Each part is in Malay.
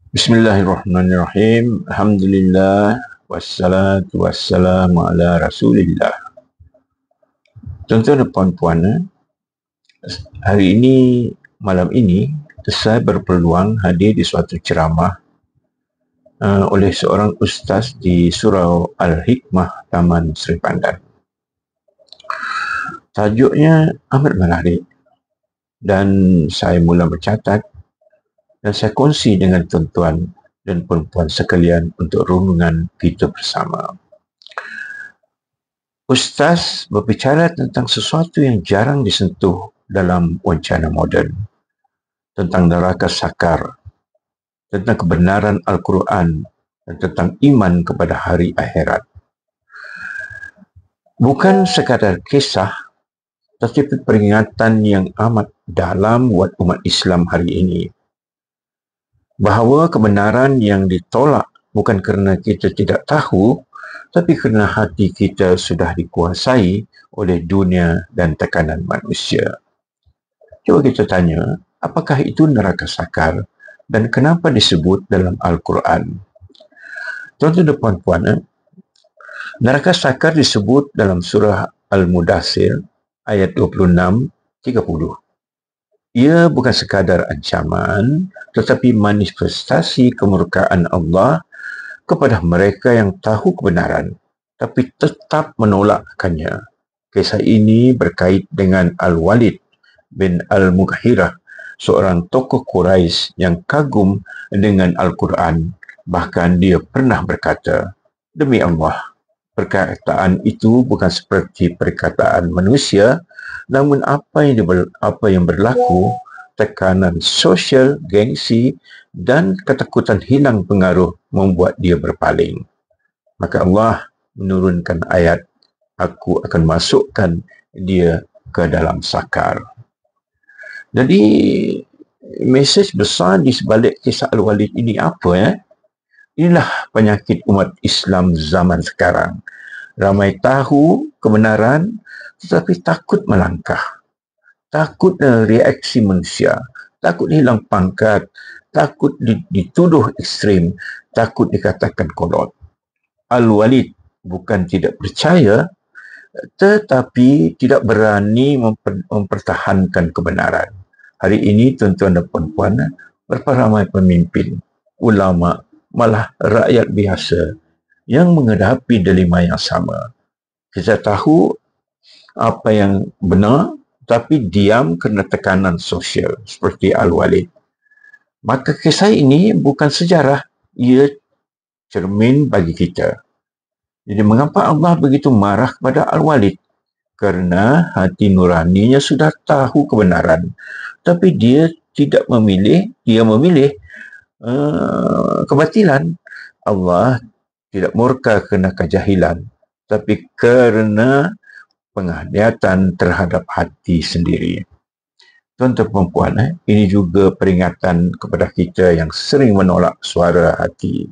Bismillahirrahmanirrahim. Alhamdulillah wassalatu wassalamu ala Rasulillah. Tuan-tuan dan puan-puan, hari ini, malam ini, saya berpeluang hadir di suatu ceramah oleh seorang ustaz di Surau Al-Hikmah Taman Seri Pandan. Tajuknya amat menarik dan saya mula mencatat dan saya kongsi dengan tuan-tuan dan puan-puan sekalian untuk renungan kita bersama. Ustaz berbicara tentang sesuatu yang jarang disentuh dalam wacana moden, tentang neraka sakar, tentang kebenaran Al-Quran, dan tentang iman kepada hari akhirat. Bukan sekadar kisah, tetapi peringatan yang amat dalam buat umat Islam hari ini, bahawa kebenaran yang ditolak bukan kerana kita tidak tahu, tapi kerana hati kita sudah dikuasai oleh dunia dan tekanan manusia. Cuba kita tanya, apakah itu neraka sakar dan kenapa disebut dalam Al-Quran? Tuan-tuan dan puan-puan, neraka sakar disebut dalam surah Al-Mudaththir ayat 26-30. Ia bukan sekadar ancaman, tetapi manifestasi kemurkaan Allah kepada mereka yang tahu kebenaran, tapi tetap menolakkannya. Kisah ini berkait dengan Al-Walid bin Al-Mughirah, seorang tokoh Quraisy yang kagum dengan Al-Quran. Bahkan dia pernah berkata, "Demi Allah, perkataan itu bukan seperti perkataan manusia, namun apa yang berlaku, tekanan sosial, gengsi, dan ketakutan hilang pengaruh membuat dia berpaling. Maka Allah menurunkan ayat, aku akan masukkan dia ke dalam sakar." Jadi, mesej besar di sebalik kisah Al-Walid ini apa? Inilah penyakit umat Islam zaman sekarang. Ramai tahu kebenaran, tetapi takut melangkah. Takut reaksi manusia, takut hilang pangkat, takut dituduh ekstrim, takut dikatakan kolot. Al-Walid bukan tidak percaya, tetapi tidak berani mempertahankan kebenaran. Hari ini, tuan-tuan dan puan-puan, berapa ramai pemimpin, ulama, malah rakyat biasa yang menghadapi dilema yang sama. Kita tahu apa yang benar, tapi diam kerana tekanan sosial seperti Al-Walid. Maka kisah ini bukan sejarah, ia cermin bagi kita. Jadi mengapa Allah begitu marah kepada Al-Walid? Kerana hati nuraninya sudah tahu kebenaran, tapi dia tidak memilih, dia memilih kebatilan. Allah tidak murka kerana kejahilan, tapi kerana penghayatan terhadap hati sendiri. Tuan-tuan dan puan, ini juga peringatan kepada kita yang sering menolak suara hati.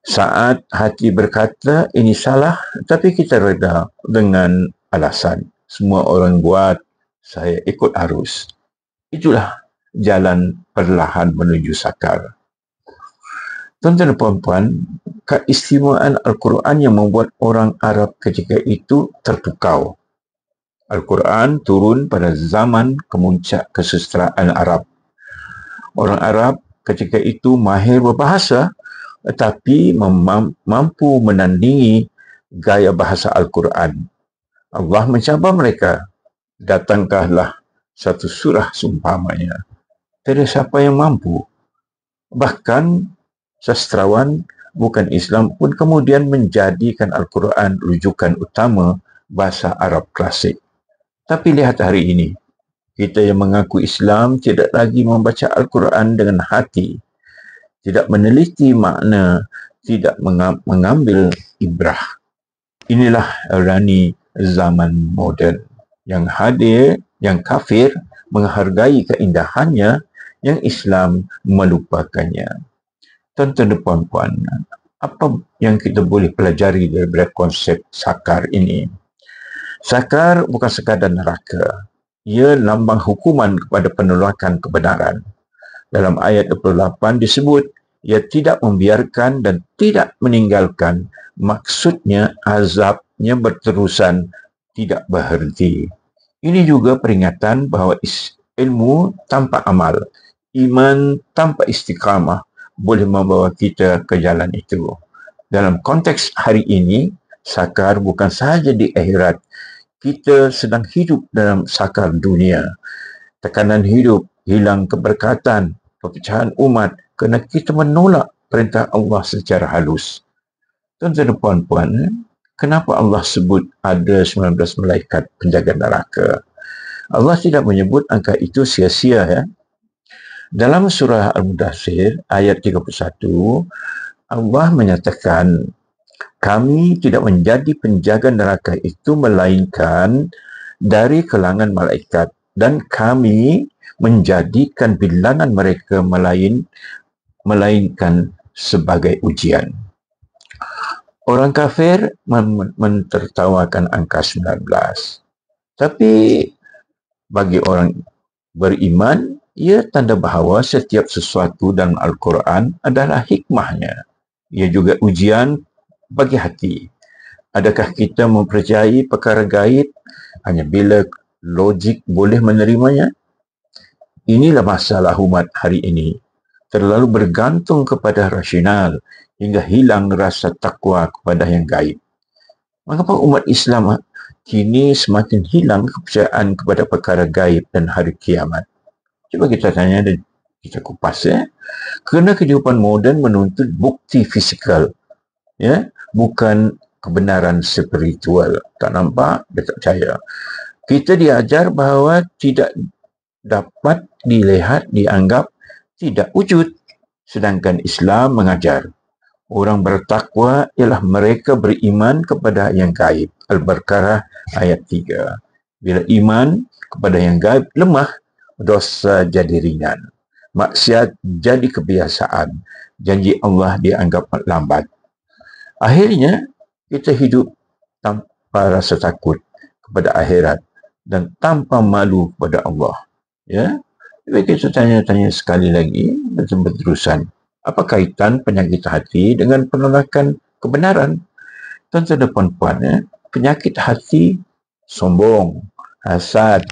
Saat hati berkata ini salah, tapi kita reda dengan alasan semua orang buat, saya ikut arus. Itulah jalan perlahan menuju sakar. Tuan-tuan dan puan-puan, keistimewaan Al-Quran yang membuat orang Arab ketika itu terpukau. Al-Quran turun pada zaman kemuncak kesusastraan Arab. Orang Arab ketika itu mahir berbahasa, tetapi mampu menandingi gaya bahasa Al-Quran. Allah mencabar mereka, datangkanlah satu surah seumpamanya. Tiada siapa yang mampu. Bahkan sastrawan bukan Islam pun kemudian menjadikan Al-Quran rujukan utama bahasa Arab klasik. Tapi lihat hari ini, kita yang mengaku Islam tidak lagi membaca Al-Quran dengan hati, tidak meneliti makna, tidak mengambil ibrah. Inilah ironi zaman moden. Yang hadir, yang kafir menghargai keindahannya, yang Islam melupakannya. Tuan-tuan dan puan-puan, apa yang kita boleh pelajari dari konsep sakar ini? Sakar bukan sekadar neraka. Ia lambang hukuman kepada penolakan kebenaran. Dalam ayat 28 disebut, Ia tidak membiarkan dan tidak meninggalkan, maksudnya azabnya berterusan, tidak berhenti. Ini juga peringatan bahawa ilmu tanpa amal, iman tanpa istiqamah boleh membawa kita ke jalan itu. Dalam konteks hari ini, sakar bukan sahaja di akhirat. Kita sedang hidup dalam sakar dunia. Tekanan hidup, hilang keberkatan, perpecahan umat kerana kita menolak perintah Allah secara halus. Tuan-tuan dan puan-puan, kenapa Allah sebut ada 19 malaikat penjaga neraka? Allah tidak menyebut angka itu sia-sia, ya. Dalam surah Al-Mudaththir ayat 31, Allah menyatakan, kami tidak menjadi penjaga neraka itu melainkan dari kalangan malaikat, dan kami menjadikan bilangan mereka melainkan sebagai ujian. Orang kafir mentertawakan angka 19. Tapi bagi orang beriman, ia tanda bahawa setiap sesuatu dalam Al-Quran adalah hikmahnya. Ia juga ujian bagi hati. Adakah kita mempercayai perkara gaib hanya bila logik boleh menerimanya? Inilah masalah umat hari ini. Terlalu bergantung kepada rasional hingga hilang rasa takwa kepada yang gaib. Mengapa umat Islam kini semakin hilang kepercayaan kepada perkara gaib dan hari kiamat? Cuba kita tanya dan kita kupas, ya. Kerana kehidupan moden menuntut bukti fizikal, ya, bukan kebenaran spiritual. Tak nampak, dia tak percaya. Kita diajar bahawa tidak dapat dilihat, dianggap tidak wujud. Sedangkan Islam mengajar orang bertakwa ialah mereka beriman kepada yang gaib. Al-Baqarah ayat 3. Bila iman kepada yang gaib lemah, dosa jadi ringan. Maksiat jadi kebiasaan. Janji Allah dianggap lambat. Akhirnya, kita hidup tanpa rasa takut kepada akhirat dan tanpa malu kepada Allah. Ya, jadi kita tanya sekali lagi berterusan. Apa kaitan penyakit hati dengan penolakan kebenaran? Tuan-tuan dan puan-puan, ya, penyakit hati sombong, hasad,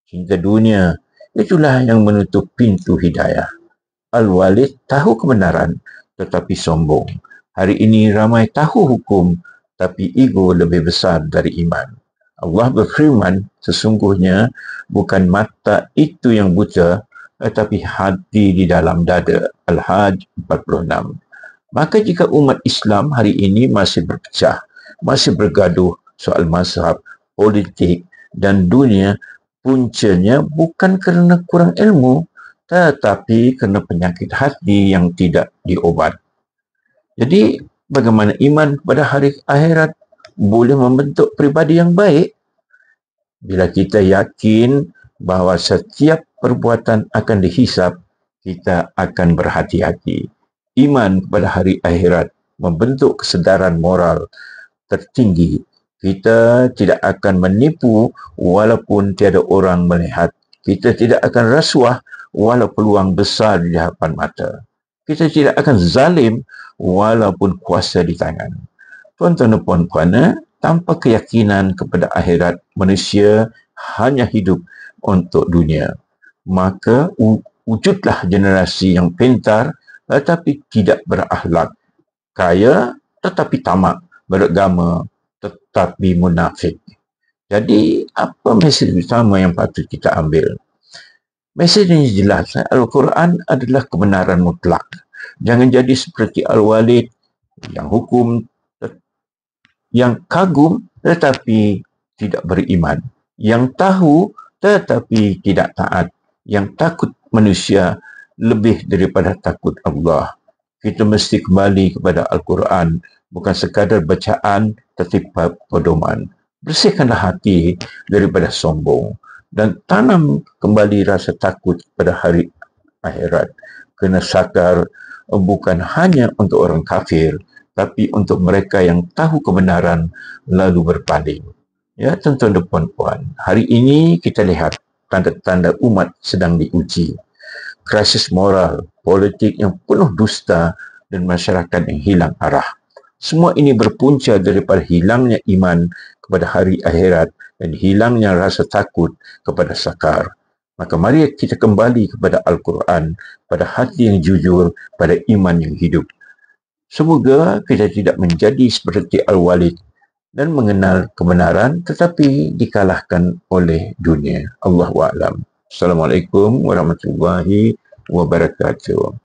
cinta dunia, itulah yang menutup pintu hidayah. Al-Walid tahu kebenaran tetapi sombong. Hari ini ramai tahu hukum tapi ego lebih besar dari iman. Allah berfirman, sesungguhnya bukan mata itu yang buta, tetapi hati di dalam dada. Al-Hajj 46. Maka jika umat Islam hari ini masih berpecah, masih bergaduh soal mazhab, politik dan dunia, puncanya bukan kerana kurang ilmu, tetapi kerana penyakit hati yang tidak diobat. Jadi, bagaimana iman kepada hari akhirat boleh membentuk pribadi yang baik? Bila kita yakin bahawa setiap perbuatan akan dihisap, kita akan berhati-hati. Iman kepada hari akhirat membentuk kesedaran moral tertinggi. Kita tidak akan menipu walaupun tiada orang melihat. Kita tidak akan rasuah walau peluang besar di hadapan mata. Kita tidak akan zalim walaupun kuasa di tangan. Tuan-tuan dan puan-puan, tanpa keyakinan kepada akhirat, manusia hanya hidup untuk dunia. Maka wujudlah generasi yang pintar tetapi tidak berakhlak, kaya tetapi tamak, beragama tetapi munafik. Jadi, apa mesej utama yang patut kita ambil? Mesej ini jelas. Al-Quran adalah kebenaran mutlak. Jangan jadi seperti Al-Walid yang hukum, yang kagum tetapi tidak beriman, yang tahu tetapi tidak taat, yang takut manusia lebih daripada takut Allah. Kita mesti kembali kepada Al-Quran, bukan sekadar bacaan tetapi pedoman. Bersihkanlah hati daripada sombong dan tanam kembali rasa takut pada hari akhirat. Kena sakar bukan hanya untuk orang kafir, tapi untuk mereka yang tahu kebenaran lalu berpaling. Ya, tuan-tuan dan puan-puan, hari ini kita lihat tanda-tanda umat sedang diuji. krisis moral, politik yang penuh dusta dan masyarakat yang hilang arah. Semua ini berpunca daripada hilangnya iman kepada hari akhirat dan hilangnya rasa takut kepada sakar. Maka mari kita kembali kepada Al-Quran, pada hati yang jujur, pada iman yang hidup. Semoga kita tidak menjadi seperti Al-Walid dan mengenal kebenaran tetapi dikalahkan oleh dunia. Allahu a'lam. Assalamualaikum warahmatullahi wabarakatuh.